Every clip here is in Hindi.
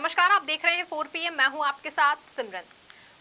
नमस्कार, आप देख रहे हैं 4 PM। मैं हूं आपके साथ सिमरन।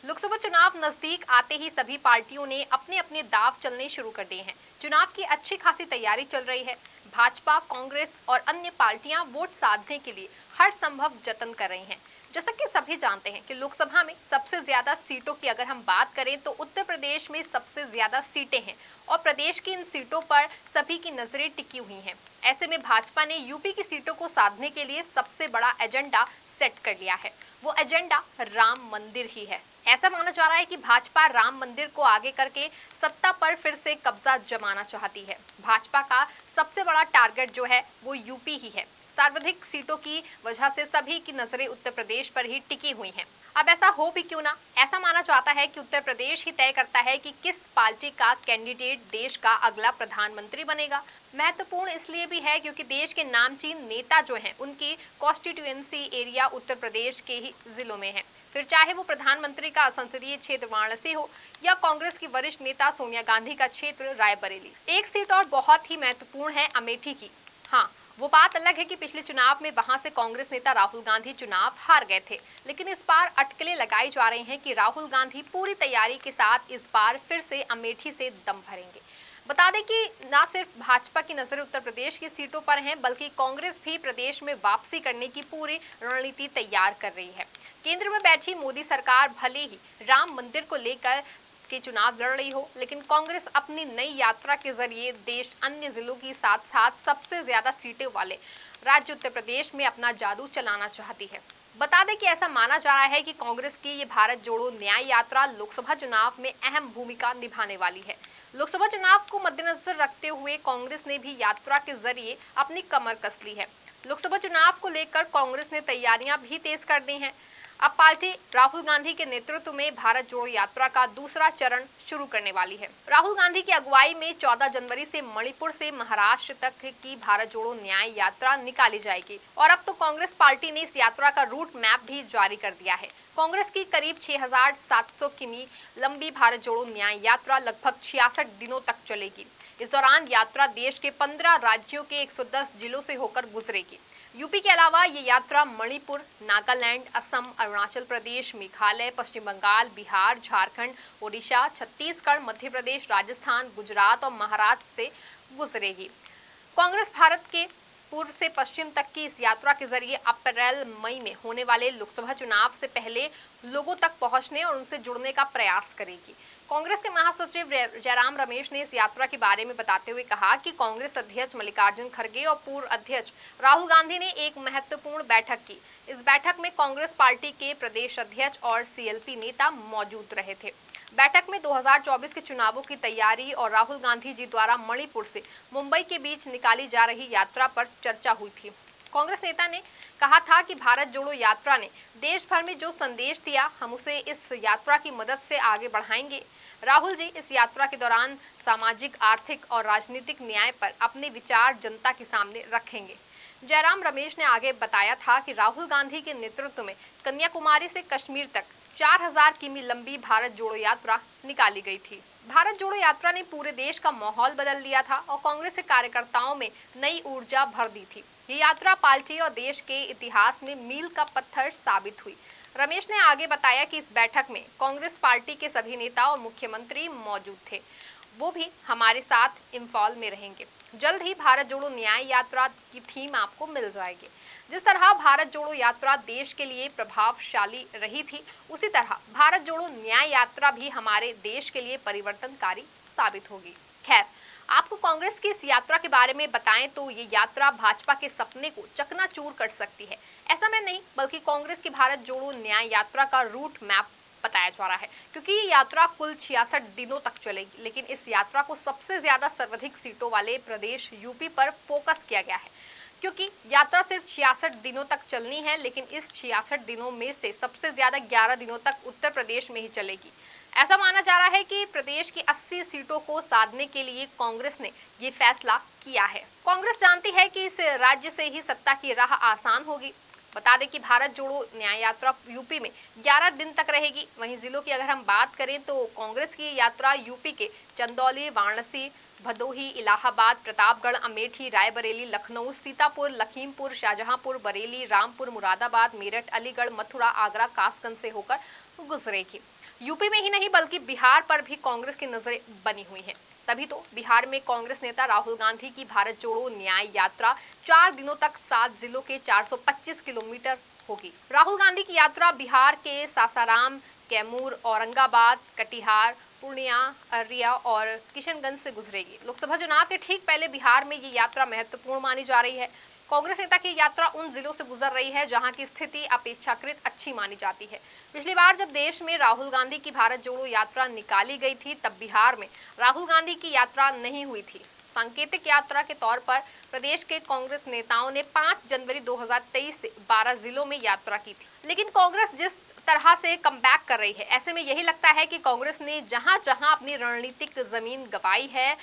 लोकसभा चुनाव नजदीक आते ही सभी पार्टियों ने अपने अपने दांव चलने शुरू कर दिए हैं। चुनाव की अच्छी खासी तैयारी चल रही है। भाजपा, कांग्रेस और अन्य पार्टियां वोट साधने के लिए हर संभव जतन कर रही हैं। जैसा कि सभी जानते हैं कि लोकसभा में सबसे ज्यादा सीटों की अगर हम बात करें तो उत्तर प्रदेश में सबसे ज्यादा सीटें हैं और प्रदेश की इन सीटों पर सभी की नजरें टिकी हुई हैं। ऐसे में भाजपा ने यूपी की सीटों को साधने के लिए सबसे बड़ा एजेंडा सेट कर लिया है। वो एजेंडा राम मंदिर ही है। ऐसा माना जा रहा है कि भाजपा राम मंदिर को आगे करके सत्ता पर फिर से कब्जा जमाना चाहती है। भाजपा का सबसे बड़ा टारगेट जो है वो यूपी ही है। सर्वाधिक सीटों की वजह से सभी की नजरें उत्तर प्रदेश पर ही टिकी हुई हैं। अब ऐसा हो भी क्यों ना, ऐसा माना जाता है कि उत्तर प्रदेश ही तय करता है कि किस पार्टी का कैंडिडेट देश का अगला प्रधानमंत्री बनेगा। महत्वपूर्ण इसलिए भी है क्योंकि देश के नामचीन नेता जो हैं उनकी कॉन्स्टिट्यूएंसी एरिया उत्तर प्रदेश के ही जिलों में है। फिर चाहे वो प्रधानमंत्री का संसदीय क्षेत्र वाराणसी हो या कांग्रेस की वरिष्ठ नेता सोनिया गांधी का क्षेत्र रायबरेली। एक सीट और बहुत ही महत्वपूर्ण है अमेठी की। हाँ, वो बात अलग है कि पिछले चुनाव में वहां से कांग्रेस नेता राहुल गांधी चुनाव हार गए थे, लेकिन इस बार अटकलें लगाई जा रही हैं कि राहुल गांधी पूरी तैयारी के साथ इस बार फिर से अमेठी से दम भरेंगे। बता दें कि न सिर्फ भाजपा की नजर उत्तर प्रदेश की सीटों पर हैं, बल्कि कांग्रेस भी प्रदेश में वापसी करने की पूरी रणनीति तैयार कर रही है। केंद्र में बैठी मोदी सरकार भले ही राम मंदिर को लेकर के चुनाव लड़ रही हो, लेकिन कांग्रेस अपनी नई यात्रा के जरिए देश अन्य जिलों की साथ साथ सबसे ज्यादा सीटें वाले राज्य उत्तर प्रदेश में अपना जादू चलाना चाहती है। बता दें कि ऐसा माना जा रहा है कि कांग्रेस की ये भारत जोड़ो न्याय यात्रा लोकसभा चुनाव में अहम भूमिका निभाने वाली है। लोकसभा चुनाव को मद्देनजर रखते हुए कांग्रेस ने भी यात्रा के जरिए अपनी कमर कस ली है। लोकसभा चुनाव को लेकर कांग्रेस ने तैयारियां भी तेज कर दी हैं। अब पार्टी राहुल गांधी के नेतृत्व में भारत जोड़ो यात्रा का दूसरा चरण शुरू करने वाली है। राहुल गांधी की अगुवाई में 14 जनवरी से मणिपुर से महाराष्ट्र तक की भारत जोड़ो न्याय यात्रा निकाली जाएगी और अब तो कांग्रेस पार्टी ने इस यात्रा का रूट मैप भी जारी कर दिया है। कांग्रेस की करीब 6,700 किमी लंबी भारत जोड़ो न्याय यात्रा लगभग 66 दिनों तक चलेगी। इस दौरान यात्रा देश के 15 राज्यों के 110 जिलों से होकर गुजरेगी। यूपी के अलावा ये यात्रा मणिपुर, नागालैंड, असम, अरुणाचल प्रदेश, मेघालय, पश्चिम बंगाल, बिहार, झारखंड, ओडिशा, छत्तीसगढ़, मध्य प्रदेश, राजस्थान, गुजरात और महाराष्ट्र से गुजरेगी। कांग्रेस भारत के पूर्व से पश्चिम तक की इस यात्रा के जरिए अप्रैल-मई में होने वाले लोकसभा चुनाव से पहले लोगों तक पहुंचने और उनसे जुड़ने का प्रयास करेगी। कांग्रेस के महासचिव जयराम रमेश ने इस यात्रा के बारे में बताते हुए कहा कि कांग्रेस अध्यक्ष मल्लिकार्जुन खड़गे और पूर्व अध्यक्ष राहुल गांधी ने एक महत्वपूर्ण बैठक की। इस बैठक में कांग्रेस पार्टी के प्रदेश अध्यक्ष और सीएलपी नेता मौजूद रहे थे। बैठक में 2024 के चुनावों की तैयारी और राहुल गांधी जी द्वारा मणिपुर से मुंबई के बीच निकाली जा रही यात्रा पर चर्चा हुई थी। कांग्रेस नेता ने कहा था कि भारत जोड़ो यात्रा ने देश भर में जो संदेश दिया, हम उसे इस यात्रा की मदद से आगे बढ़ाएंगे। राहुल जी इस यात्रा के दौरान सामाजिक, आर्थिक और राजनीतिक न्याय पर अपने विचार जनता के सामने रखेंगे। जयराम रमेश ने आगे बताया था कि राहुल गांधी के नेतृत्व में कन्याकुमारी से कश्मीर तक 4,000 किमी लंबी भारत जोड़ो यात्रा निकाली गई थी। भारत जोड़ो यात्रा ने पूरे देश का माहौल बदल दिया था और कांग्रेस के कार्यकर्ताओं में नई ऊर्जा भर दी थी। ये यात्रा पार्टी और देश के इतिहास में मील का पत्थर साबित हुई। रमेश ने आगे बताया कि इस बैठक में कांग्रेस पार्टी के सभी नेता और मुख्यमंत्री मौजूद थे। वो भी हमारे साथ इंफॉल में रहेंगे। जल्द ही भारत जोड़ो न्याय यात्रा की थीम आपको मिल जाएगी। जिस तरह भारत जोड़ो यात्रा देश के लिए प्रभावशाली रही थी, उसी तरह भारत जोड़ो न्याय यात्रा भी हमारे देश के लिए परिवर्तनकारी साबित होगी। खैर, आपको कांग्रेस की इस यात्रा के बारे में बताएं तो ये यात्रा भाजपा के सपने को चकनाचूर कर सकती है। ऐसा मैं नहीं, बल्कि कांग्रेस की भारत जोड़ो न्याय यात्रा का रूट मैप बताया जा रहा है, क्योंकि ये यात्रा कुल 66 दिनों तक चलेगी। लेकिन इस यात्रा को सबसे ज्यादा सर्वाधिक सीटों वाले प्रदेश यूपी पर फोकस किया गया है, क्योंकि यात्रा सिर्फ 66 दिनों तक चलनी है, लेकिन इस 66 दिनों में से सबसे ज्यादा 11 दिनों तक उत्तर प्रदेश में ही चलेगी। ऐसा माना जा रहा है कि प्रदेश की 80 सीटों को साधने के लिए कांग्रेस ने ये फैसला किया है। कांग्रेस जानती है कि इस राज्य से ही सत्ता की राह आसान होगी। बता दें कि भारत जोड़ो न्याय यात्रा यूपी में 11 दिन तक रहेगी। वहीं जिलों की अगर हम बात करें तो कांग्रेस की यात्रा यूपी के चंदौली, वाराणसी, भदोही, इलाहाबाद, प्रतापगढ़, अमेठी, रायबरेली, लखनऊ, सीतापुर, लखीमपुर, शाहजहांपुर, बरेली, रामपुर, मुरादाबाद, मेरठ, अलीगढ़, मथुरा, आगरा, कासगंज से होकर गुजरेगी। यूपी में ही नहीं बल्कि बिहार पर भी कांग्रेस की नजरें बनी हुई हैं। तभी तो बिहार में कांग्रेस नेता राहुल गांधी की भारत जोड़ो न्याय यात्रा 4 दिनों तक 7 जिलों के 425 किलोमीटर होगी। राहुल गांधी की यात्रा बिहार के सासाराम, कैमूर, औरंगाबाद, कटिहार, पूर्णिया, अररिया और किशनगंज से गुजरेगी। लोकसभा चुनाव के ठीक पहले बिहार में ये यात्रा महत्वपूर्ण मानी जा रही है। कांग्रेस नेता की यात्रा उन जिलों से गुजर रही है जहां की स्थिति अपेक्षाकृत अच्छी मानी जाती है। पिछली बार जब देश में राहुल गांधी की भारत जोड़ो यात्रा निकाली गई थी तब बिहार में राहुल गांधी की यात्रा नहीं हुई थी। सांकेतिक यात्रा के तौर पर प्रदेश के कांग्रेस नेताओं ने 5 जनवरी 2023 से 12 जिलों में यात्रा की थी। लेकिन कांग्रेस जिस तरह से कमबैक कर रही है, ऐसे में यही लगता है कि कांग्रेस ने जहां जहां अपनी रणनीतिक जमीन गंवाई है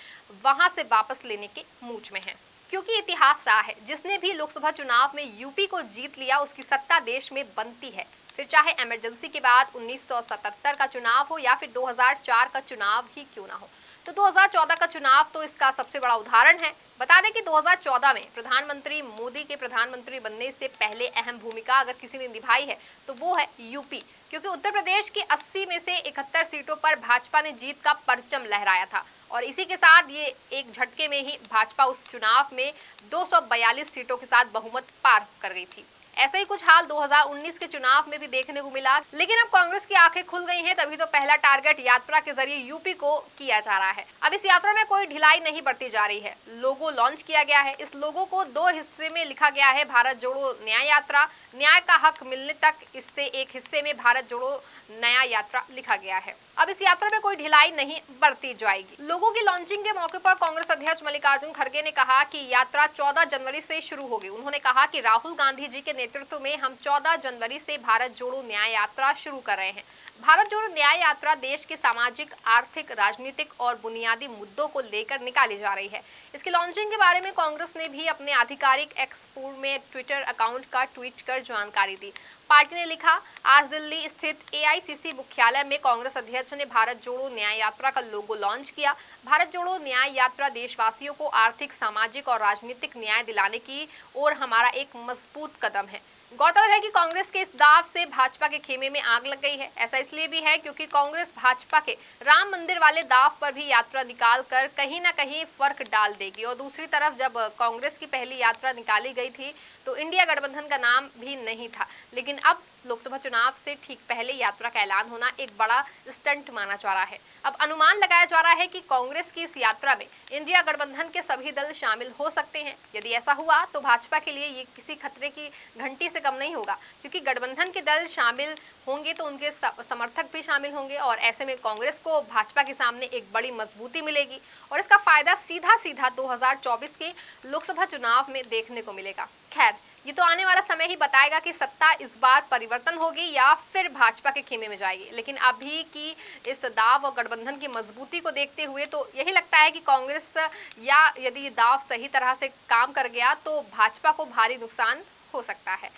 वहां से वापस लेने के मूड में है। क्योंकि इतिहास रहा है, जिसने भी लोकसभा चुनाव में यूपी को जीत लिया उसकी सत्ता देश में बनती है। फिर चाहे इमरजेंसी के बाद 1977 का चुनाव हो या फिर 2004 का चुनाव ही क्यों ना हो। तो 2014 का चुनाव तो इसका सबसे बड़ा उदाहरण है। बता दें कि 2014 में प्रधानमंत्री मोदी के प्रधानमंत्री बनने से पहले अहम भूमिका अगर किसी ने निभाई है तो वो है यूपी, क्योंकि उत्तर प्रदेश की 80 में से 71 सीटों पर भाजपा ने जीत का परचम लहराया था और इसी के साथ ये एक झटके में ही भाजपा उस चुनाव में 242 सीटों के साथ बहुमत पार कर गई थी। ऐसा ही कुछ हाल 2019 के चुनाव में भी देखने को मिला। लेकिन अब कांग्रेस की आंखें खुल गई हैं, तभी तो पहला टारगेट यात्रा के जरिए यूपी को किया जा रहा है। अब इस यात्रा में कोई ढिलाई नहीं बरती जा रही है। लोगो लॉन्च किया गया है। इस लोगो को 2 हिस्से में लिखा गया है, भारत जोड़ो न्याय यात्रा, न्याय का हक मिलने तक। इससे एक हिस्से में भारत जोड़ो नया यात्रा लिखा गया है। अब इस यात्रा में कोई ढिलाई नहीं बरती जाएगी। लोगों की लॉन्चिंग के मौके पर कांग्रेस अध्यक्ष मल्लिकार्जुन खड़गे ने कहा कि यात्रा 14 जनवरी से शुरू होगी। उन्होंने कहा कि राहुल गांधी जी के नेतृत्व में हम 14 जनवरी से भारत जोड़ो न्याय यात्रा शुरू कर रहे हैं। भारत जोड़ो न्याय यात्रा देश के सामाजिक, आर्थिक, राजनीतिक और बुनियादी मुद्दों को लेकर निकाली जा रही है। इसकी लॉन्चिंग के बारे में कांग्रेस ने भी अपने आधिकारिक एक्स में ट्विटर अकाउंट का ट्वीट कर जानकारी दी। पार्टी ने लिखा, आज दिल्ली स्थित एआईसीसी मुख्यालय में कांग्रेस अध्यक्ष ने भारत जोड़ो न्याय यात्रा का लोगो लॉन्च किया। भारत जोड़ो न्याय यात्रा देशवासियों को आर्थिक, सामाजिक और राजनीतिक न्याय दिलाने की ओर हमारा एक मजबूत कदम है। गौरतलब है कि कांग्रेस के इस दाव से भाजपा के खेमे में आग लग गई है। ऐसा इसलिए भी है क्योंकि कांग्रेस भाजपा के राम मंदिर वाले दाव पर भी यात्रा निकाल कर कहीं ना कहीं फर्क डाल देगी। और दूसरी तरफ जब कांग्रेस की पहली यात्रा निकाली गई थी तो इंडिया गठबंधन का नाम भी नहीं था, लेकिन अब लोकसभा चुनाव से ठीक पहले यात्रा का ऐलान होना एक बड़ा स्टंट माना जा रहा है। अब अनुमान लगाया जा रहा है कि कांग्रेस की इस यात्रा में इंडिया गठबंधन के सभी दल शामिल हो सकते हैं। यदि ऐसा हुआ तो भाजपा के लिए ये किसी खतरे की घंटी से कम नहीं होगा, क्योंकि गठबंधन के दल शामिल होंगे तो उनके समर्थक भी शामिल होंगे और ऐसे में कांग्रेस को भाजपा के सामने एक बड़ी मजबूती मिलेगी और इसका फायदा सीधा सीधा 2024 के लोकसभा चुनाव में देखने को मिलेगा। खैर, ये तो आने वाला समय ही बताएगा कि सत्ता इस बार परिवर्तन होगी या फिर भाजपा के खेमे में जाएगी। लेकिन अभी की इस दाव और गठबंधन की मजबूती को देखते हुए तो यही लगता है कि कांग्रेस या यदि दाव सही तरह से काम कर गया तो भाजपा को भारी नुकसान हो सकता है।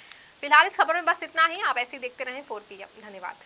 फिलहाल इस खबर में बस इतना ही। आप ऐसे ही देखते रहें 4PM। धन्यवाद।